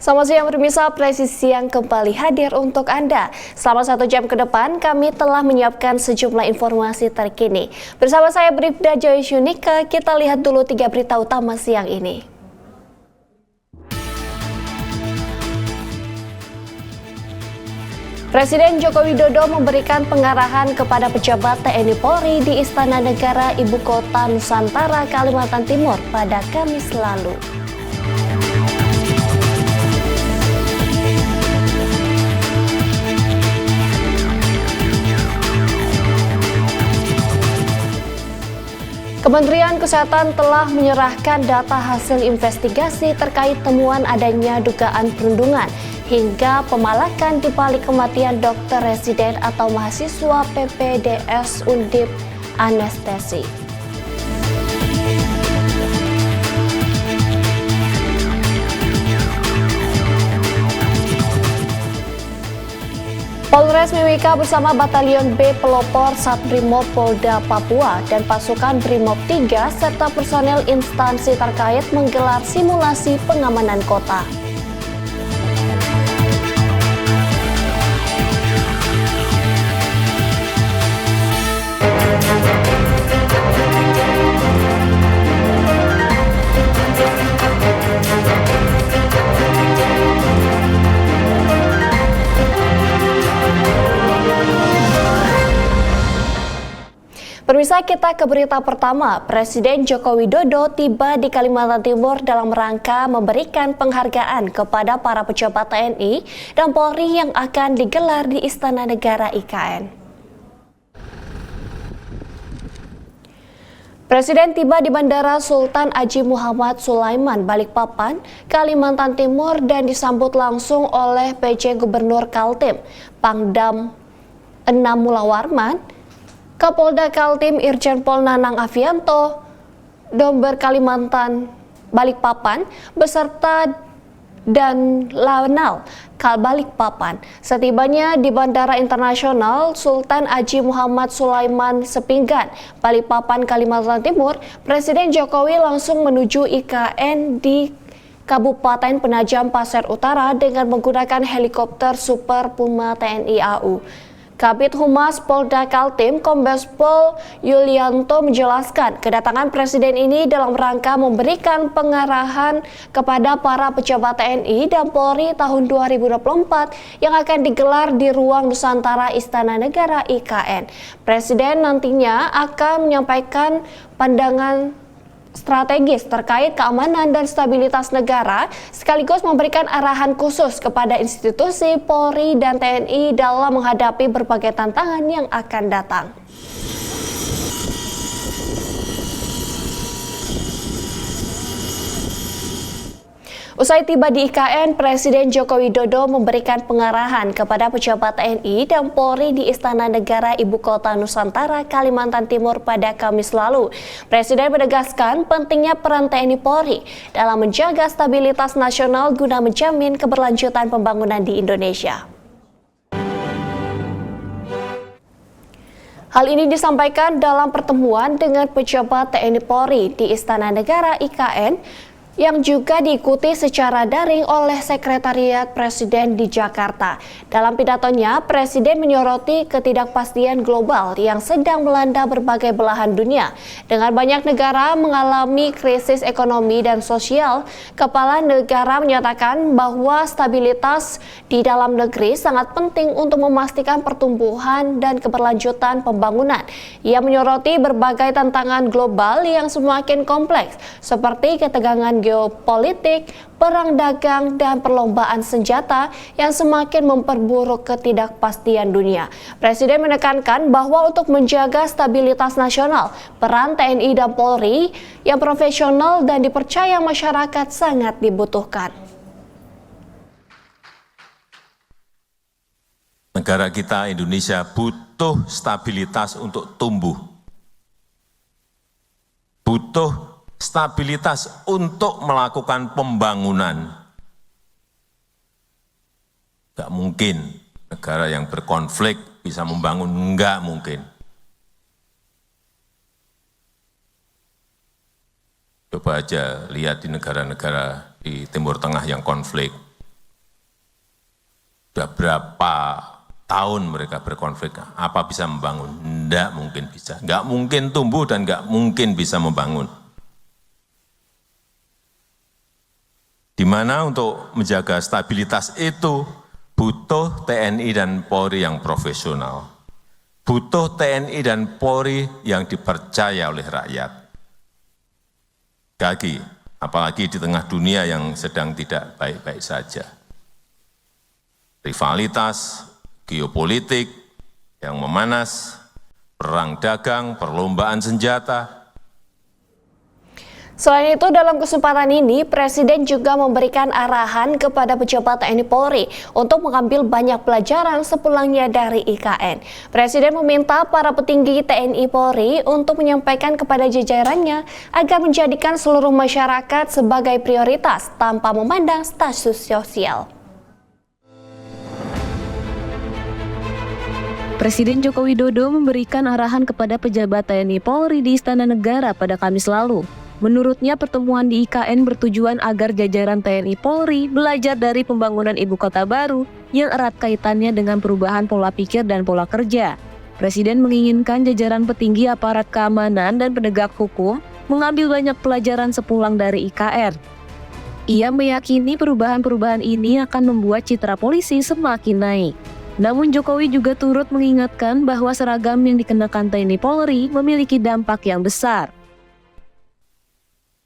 Selamat siang pemirsa, Presisi Siang kembali hadir untuk Anda. Selama 1 jam ke depan, kami telah menyiapkan sejumlah informasi terkini. Bersama saya Bribda Joy Yunika, kita lihat dulu 3 berita utama siang ini. Presiden Joko Widodo memberikan pengarahan kepada pejabat TNI Polri di Istana Negara Ibu Kota Nusantara, Kalimantan Timur pada Kamis lalu. Kementerian Kesehatan telah menyerahkan data hasil investigasi terkait temuan adanya dugaan perundungan hingga pemalakan di balik kematian dokter residen atau mahasiswa PPDS Undip Anestesi. Polres Mimika bersama Batalion B Pelopor Satbrimob Polda Papua dan pasukan Brimob 3 serta personel instansi terkait menggelar simulasi pengamanan kota. Pemirsa, kita ke berita pertama. Presiden Joko Widodo tiba di Kalimantan Timur dalam rangka memberikan penghargaan kepada para pejabat TNI dan Polri yang akan digelar di Istana Negara IKN. Presiden tiba di Bandara Sultan Haji Muhammad Sulaiman, Balikpapan, Kalimantan Timur dan disambut langsung oleh PJ Gubernur Kaltim, Pangdam 6 Mulawarman, Kapolda Kaltim Irjen Pol Nanang Afianto, Domber Kalimantan Balikpapan, beserta dan Lanal Balikpapan. Setibanya di Bandara Internasional Sultan Haji Muhammad Sulaiman Sepinggan, Balikpapan, Kalimantan Timur, Presiden Jokowi langsung menuju IKN di Kabupaten Penajam Pasir Utara dengan menggunakan helikopter Super Puma TNI AU. Kabid Humas Polda Kaltim, Kombes Pol Yulianto menjelaskan kedatangan Presiden ini dalam rangka memberikan pengarahan kepada para pejabat TNI dan Polri tahun 2024 yang akan digelar di Ruang Nusantara Istana Negara IKN. Presiden nantinya akan menyampaikan pandangan strategis terkait keamanan dan stabilitas negara, sekaligus memberikan arahan khusus kepada institusi Polri dan TNI dalam menghadapi berbagai tantangan yang akan datang. Usai tiba di IKN, Presiden Joko Widodo memberikan pengarahan kepada pejabat TNI dan Polri di Istana Negara Ibu Kota Nusantara, Kalimantan Timur pada Kamis lalu. Presiden menegaskan pentingnya peran TNI Polri dalam menjaga stabilitas nasional guna menjamin keberlanjutan pembangunan di Indonesia. Hal ini disampaikan dalam pertemuan dengan pejabat TNI Polri di Istana Negara IKN yang juga diikuti secara daring oleh Sekretariat Presiden di Jakarta. Dalam pidatonya, Presiden menyoroti ketidakpastian global yang sedang melanda berbagai belahan dunia. Dengan banyak negara mengalami krisis ekonomi dan sosial, Kepala Negara menyatakan bahwa stabilitas di dalam negeri sangat penting untuk memastikan pertumbuhan dan keberlanjutan pembangunan. Ia menyoroti berbagai tantangan global yang semakin kompleks, seperti ketegangan geopolitik, perang dagang, dan perlombaan senjata yang semakin memperburuk ketidakpastian dunia. Presiden menekankan bahwa untuk menjaga stabilitas nasional, peran TNI dan Polri yang profesional dan dipercaya masyarakat sangat dibutuhkan. Negara kita, Indonesia, butuh stabilitas untuk tumbuh. Butuh stabilitas untuk melakukan pembangunan. Nggak mungkin negara yang berkonflik bisa membangun, nggak mungkin. Coba aja lihat di negara-negara di Timur Tengah yang konflik. Sudah berapa tahun mereka berkonflik, apa bisa membangun? Nggak mungkin bisa. Nggak mungkin tumbuh dan nggak mungkin bisa membangun. Di mana untuk menjaga stabilitas itu butuh TNI dan Polri yang profesional. Butuh TNI dan Polri yang dipercaya oleh rakyat. Apalagi di tengah dunia yang sedang tidak baik-baik saja. Rivalitas, geopolitik yang memanas, perang dagang, perlombaan senjata. Selain itu, dalam kesempatan ini, Presiden juga memberikan arahan kepada pejabat TNI Polri untuk mengambil banyak pelajaran sepulangnya dari IKN. Presiden meminta para petinggi TNI Polri untuk menyampaikan kepada jajarannya agar menjadikan seluruh masyarakat sebagai prioritas tanpa memandang status sosial. Presiden Joko Widodo memberikan arahan kepada pejabat TNI Polri di Istana Negara pada Kamis lalu. Menurutnya, pertemuan di IKN bertujuan agar jajaran TNI Polri belajar dari pembangunan ibu kota baru yang erat kaitannya dengan perubahan pola pikir dan pola kerja. Presiden menginginkan jajaran petinggi aparat keamanan dan penegak hukum mengambil banyak pelajaran sepulang dari IKN. Ia meyakini perubahan-perubahan ini akan membuat citra polisi semakin naik. Namun Jokowi juga turut mengingatkan bahwa seragam yang dikenakan TNI Polri memiliki dampak yang besar.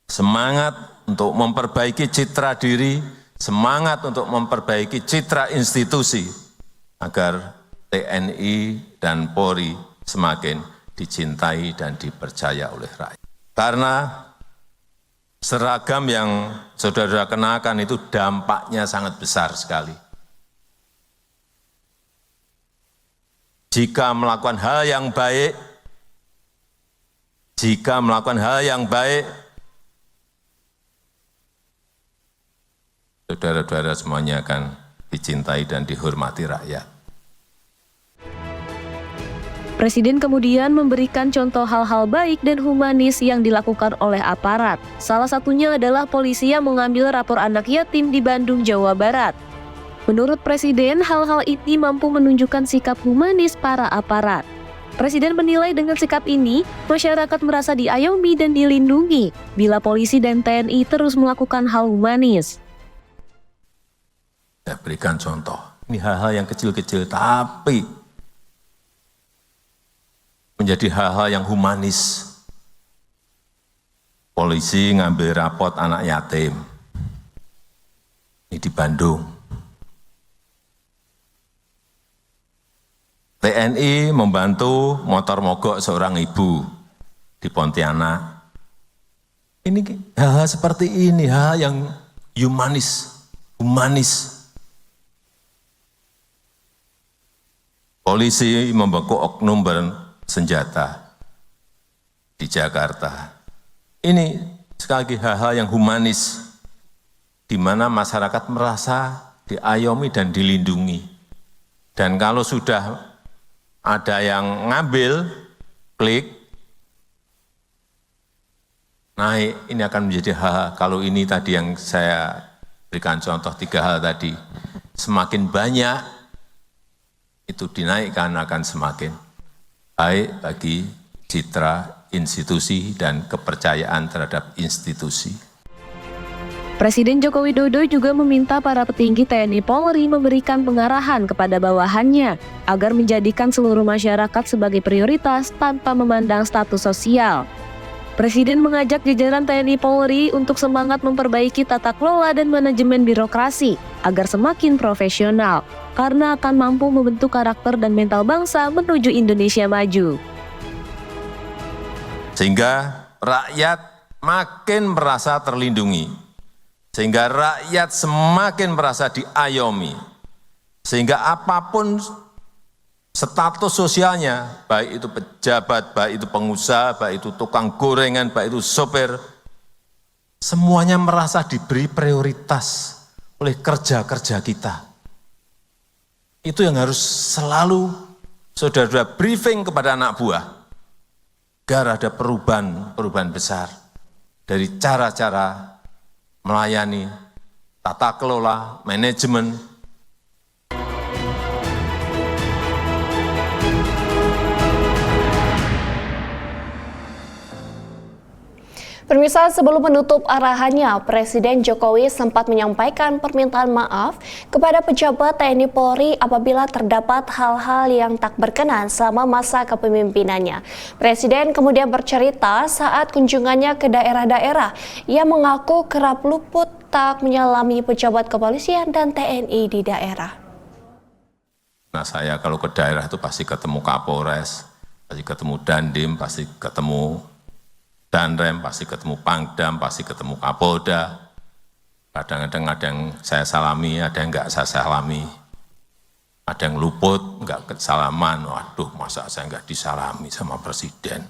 Semangat untuk memperbaiki citra diri, semangat untuk memperbaiki citra institusi, agar TNI dan Polri semakin dicintai dan dipercaya oleh rakyat. Karena seragam yang saudara kenakan itu dampaknya sangat besar sekali. Jika melakukan hal yang baik, saudara-saudara semuanya akan dicintai dan dihormati rakyat. Presiden kemudian memberikan contoh hal-hal baik dan humanis yang dilakukan oleh aparat. Salah satunya adalah polisi yang mengambil rapor anak yatim di Bandung, Jawa Barat. Menurut Presiden, hal-hal ini mampu menunjukkan sikap humanis para aparat. Presiden menilai dengan sikap ini, masyarakat merasa diayomi dan dilindungi bila polisi dan TNI terus melakukan hal humanis. Saya berikan contoh, ini hal-hal yang kecil-kecil tapi menjadi hal-hal yang humanis. Polisi ngambil rapot anak yatim, ini di Bandung. TNI membantu motor mogok seorang ibu di Pontianak. Ini hal-hal seperti ini, hal yang humanis. Polisi membekuk oknum bersenjata di Jakarta. Ini sekali lagi hal-hal yang humanis, di mana masyarakat merasa diayomi dan dilindungi. Dan kalau sudah ada yang ngambil, klik, naik, ini akan menjadi hal, kalau ini tadi yang saya berikan contoh 3 hal tadi, semakin banyak, itu dinaikkan akan semakin baik bagi citra institusi dan kepercayaan terhadap institusi. Presiden Joko Widodo juga meminta para petinggi TNI Polri memberikan pengarahan kepada bawahannya agar menjadikan seluruh masyarakat sebagai prioritas tanpa memandang status sosial. Presiden mengajak jajaran TNI Polri untuk semangat memperbaiki tata kelola dan manajemen birokrasi agar semakin profesional, karena akan mampu membentuk karakter dan mental bangsa menuju Indonesia maju. Sehingga rakyat makin merasa terlindungi, sehingga rakyat semakin merasa diayomi, sehingga apapun status sosialnya, baik itu pejabat, baik itu pengusaha, baik itu tukang gorengan, baik itu sopir, semuanya merasa diberi prioritas oleh kerja-kerja kita. Itu yang harus selalu saudara-saudara briefing kepada anak buah. Agar ada perubahan besar dari cara-cara melayani, tata kelola, manajemen. Pemirsa, sebelum menutup arahannya, Presiden Jokowi sempat menyampaikan permintaan maaf kepada pejabat TNI Polri apabila terdapat hal-hal yang tak berkenan selama masa kepemimpinannya. Presiden kemudian bercerita saat kunjungannya ke daerah-daerah, ia mengaku kerap luput tak menyalami pejabat kepolisian dan TNI di daerah. Nah, saya kalau ke daerah itu pasti ketemu Kapolres, pasti ketemu Dandim, pasti ketemu Danrem, pasti ketemu Pangdam, pasti ketemu Kapolda. Kadang-kadang ada yang saya salami, ada yang enggak saya salami. Ada yang luput, enggak kesalaman. Waduh, masa saya enggak disalami sama Presiden.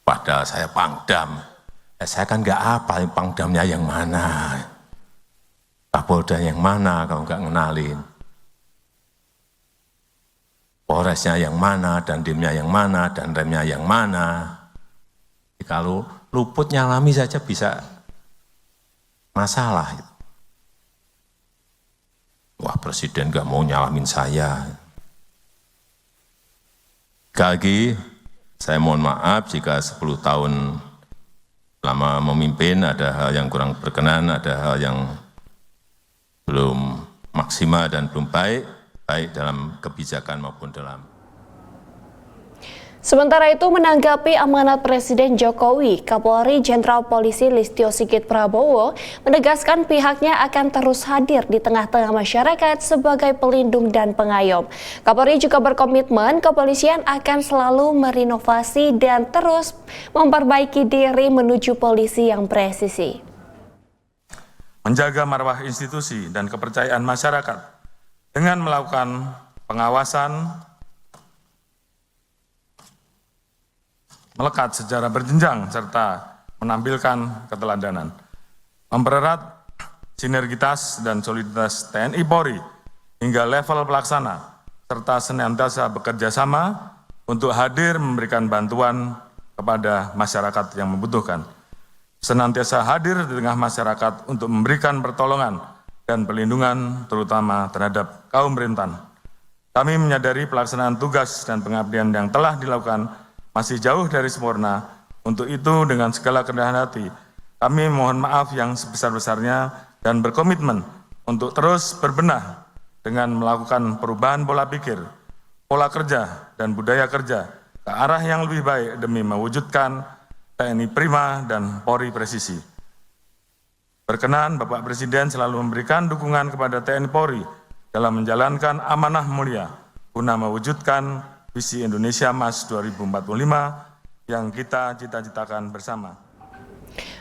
Padahal saya Pangdam. Saya kan enggak apa, Pangdamnya yang mana. Kapolda yang mana kalau enggak ngenalin. Polresnya yang mana, Dandimnya yang mana, Danremnya yang mana. Kalau luput nyalami saja bisa masalah. Wah, Presiden nggak mau nyalamin saya. Sekali lagi, saya mohon maaf jika 10 tahun lama memimpin ada hal yang kurang berkenan, ada hal yang belum maksimal dan belum baik dalam kebijakan maupun dalam. Sementara itu, menanggapi amanat Presiden Jokowi, Kapolri Jenderal Polisi Listio Sigit Prabowo menegaskan pihaknya akan terus hadir di tengah-tengah masyarakat sebagai pelindung dan pengayom. Kapolri juga berkomitmen kepolisian akan selalu merenovasi dan terus memperbaiki diri menuju polisi yang presisi. Menjaga marwah institusi dan kepercayaan masyarakat dengan melakukan pengawasan melekat secara berjenjang serta menampilkan keteladanan, mempererat sinergitas dan soliditas TNI Polri hingga level pelaksana, serta senantiasa bekerja sama untuk hadir memberikan bantuan kepada masyarakat yang membutuhkan, senantiasa hadir di tengah masyarakat untuk memberikan pertolongan dan perlindungan terutama terhadap kaum rentan. Kami menyadari pelaksanaan tugas dan pengabdian yang telah dilakukan masih jauh dari sempurna. Untuk itu dengan segala kerendahan hati, kami mohon maaf yang sebesar-besarnya dan berkomitmen untuk terus berbenah dengan melakukan perubahan pola pikir, pola kerja, dan budaya kerja ke arah yang lebih baik demi mewujudkan TNI prima dan Polri presisi. Berkenan Bapak Presiden selalu memberikan dukungan kepada TNI Polri dalam menjalankan amanah mulia guna mewujudkan visi Indonesia Emas 2045 yang kita cita-citakan bersama.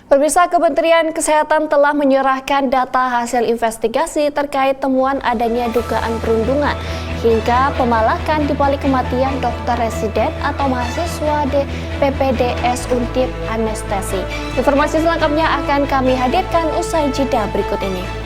Pemirsa, Kementerian Kesehatan telah menyerahkan data hasil investigasi terkait temuan adanya dugaan perundungan hingga pemalakan di balik kematian dokter residen atau mahasiswa PPDS Undip Anestesi. Informasi selengkapnya akan kami hadirkan usai jeda berikut ini.